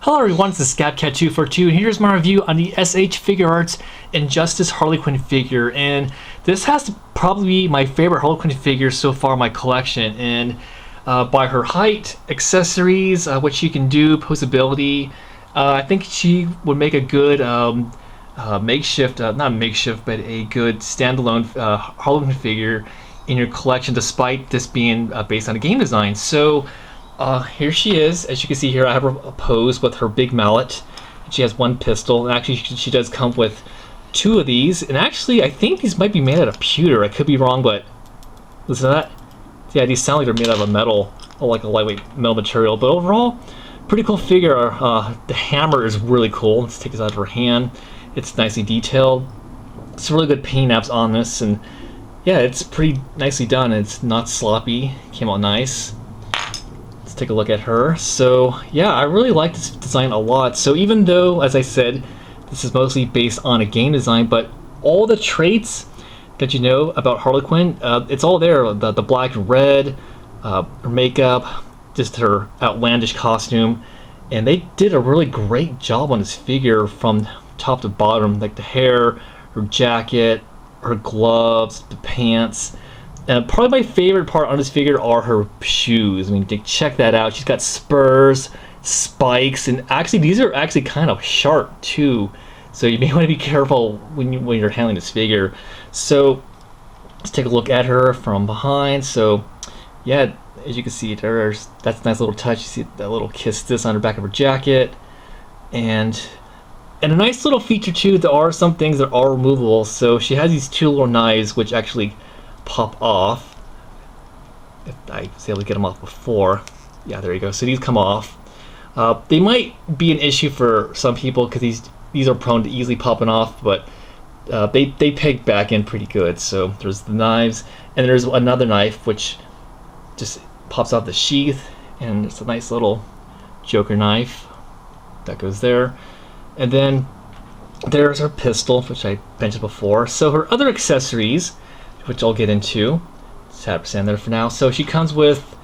Hello everyone, this is ScabCat242 and here's my review on the SH Figuarts Injustice Harley Quinn figure. And this has to probably be my favorite Harley Quinn figure so far in my collection. And by her height, accessories, what she can do, posability, I think she would make a good makeshift, not makeshift, but a good standalone Harley Quinn figure in your collection, despite this being based on a game design. So here she is. As you can see here, I have her posed with her big mallet. She has one pistol, and actually she does come with two of these. And actually, I think these might be made out of pewter. I could be wrong, but listen to that. Yeah, these sound like they're made out of metal, or like a lightweight metal material. But overall, pretty cool figure. The hammer is really cool. Let's take this out of her hand. It's nicely detailed. It's really good paint apps on this, and yeah, it's pretty nicely done. It's not sloppy. Came out nice. Take a look at her. So yeah, I really like this design a lot. So even though, as I said, this is mostly based on a game design, but all the traits that you know about Harley Quinn, it's all there. The black and red, her makeup, just her outlandish costume, and they did a really great job on this figure from top to bottom, like the hair, her jacket, her gloves, the pants. Probably my favorite part on this figure are her shoes. I mean, check that out. She's got spurs, spikes, and actually these are actually kind of sharp too. So you may want to be careful when you're handling this figure. So let's take a look at her from behind. So yeah, as you can see, that's a nice little touch. You see that little kiss this on the back of her jacket, and a nice little feature too. There are some things that are removable. So she has these two little knives which actually pop off. If I was able to get them off before. Yeah, there you go. So these come off. They might be an issue for some people because these are prone to easily popping off, but they peg back in pretty good. So there's the knives, and there's another knife which just pops off the sheath, and it's a nice little Joker knife that goes there. And then there's her pistol, which I mentioned before. So her other accessories, which I'll get into, just have stand there for now. So she comes with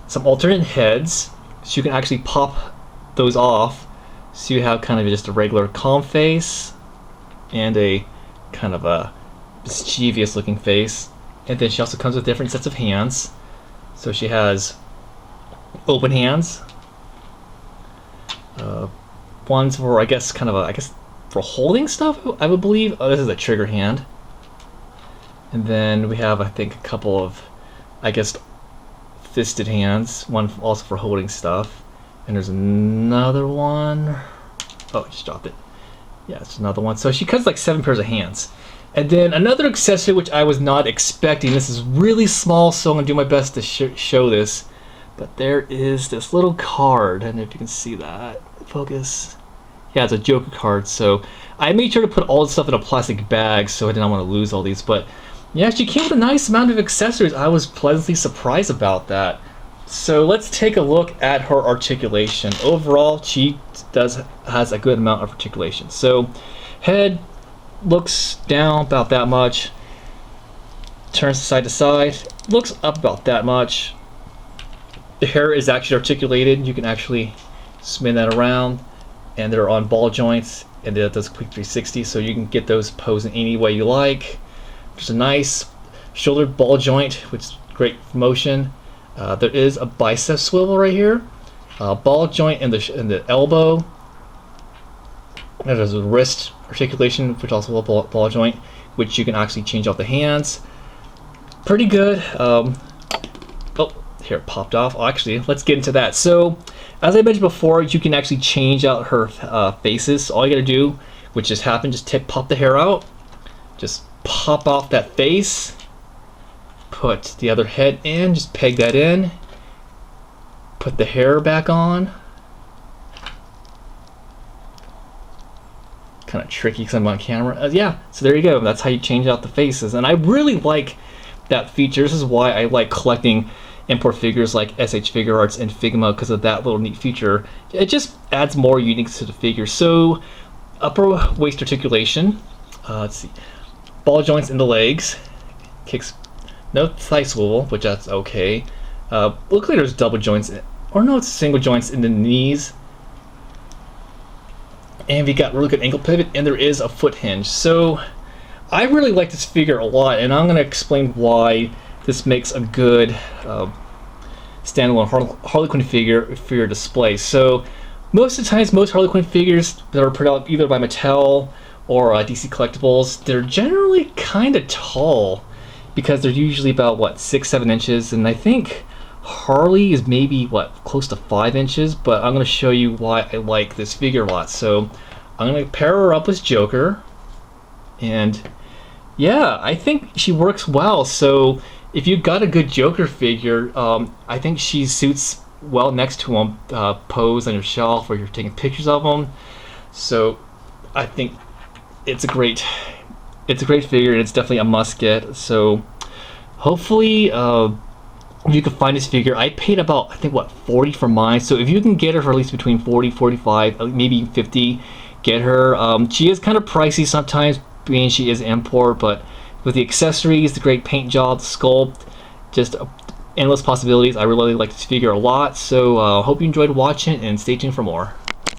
some alternate heads, so you can actually pop those off, so you have kind of just a regular calm face and a kind of a mischievous looking face. And then she also comes with different sets of hands. So she has open hands, ones for for holding stuff, I would believe. Oh, this is a trigger hand. And then we have, I think, a couple of, fisted hands. One also for holding stuff. And there's another one. Oh, I just dropped it. Yeah, it's another one. So she cuts like 7 pairs of hands. And then another accessory which I was not expecting. This is really small, so I'm going to do my best to show this. But there is this little card. I don't know if you can see that. Focus. Yeah, it's a Joker card. So I made sure to put all this stuff in a plastic bag, so I didn't want to lose all these. But yeah, she came with a nice amount of accessories. I was pleasantly surprised about that. So let's take a look at her articulation. Overall, she has a good amount of articulation. So head looks down about that much, turns side to side, looks up about that much. The hair is actually articulated. You can actually spin that around, and they're on ball joints, and it does a quick 360, so you can get those posed in any way you like. There's a nice shoulder ball joint, which is great for motion. There is a bicep swivel right here, ball joint in the elbow. And there's a wrist articulation, which also a ball joint, which you can actually change out the hands. Pretty good. Oh, here it popped off. Oh, actually, let's get into that. So, as I mentioned before, you can actually change out her faces. So all you gotta do, which just happened, just pop the hair out, just pop off that face, put the other head in, just peg that in, put the hair back on. Kind of tricky because I'm on camera. Yeah, so there you go. That's how you change out the faces, and I really like that feature. This is why I like collecting import figures like SH Figuarts and Figma, because of that little neat feature. It just adds more uniqueness to the figure. So upper waist articulation. Let's see. Ball joints in the legs, kicks, no thigh swivel, which that's okay. Looks like there's double joints, or no, it's single joints in the knees. and we got really good ankle pivot, and there is a foot hinge. So I really like this figure a lot, and I'm going to explain why this makes a good standalone Harley Quinn figure for your display. So most of the times, most Harley Quinn figures that are put out either by Mattel or DC Collectibles, they're generally kind of tall because they're usually about, what, 6-7 inches, and I think Harley is maybe, what, close to 5 inches, but I'm going to show you why I like this figure a lot. So I'm going to pair her up with Joker, and yeah, I think she works well. So if you got a good Joker figure, I think she suits well next to him, pose on your shelf or you're taking pictures of him. So I think it's a great figure, and it's definitely a must get. So hopefully you can find this figure. I paid about, I think, what, 40 for mine. So if you can get her for at least between 40, 45, maybe 50, get her. She is kind of pricey sometimes, being she is import, but with the accessories, the great paint job, the sculpt, just endless possibilities. I really like this figure a lot. So hope you enjoyed watching, and stay tuned for more.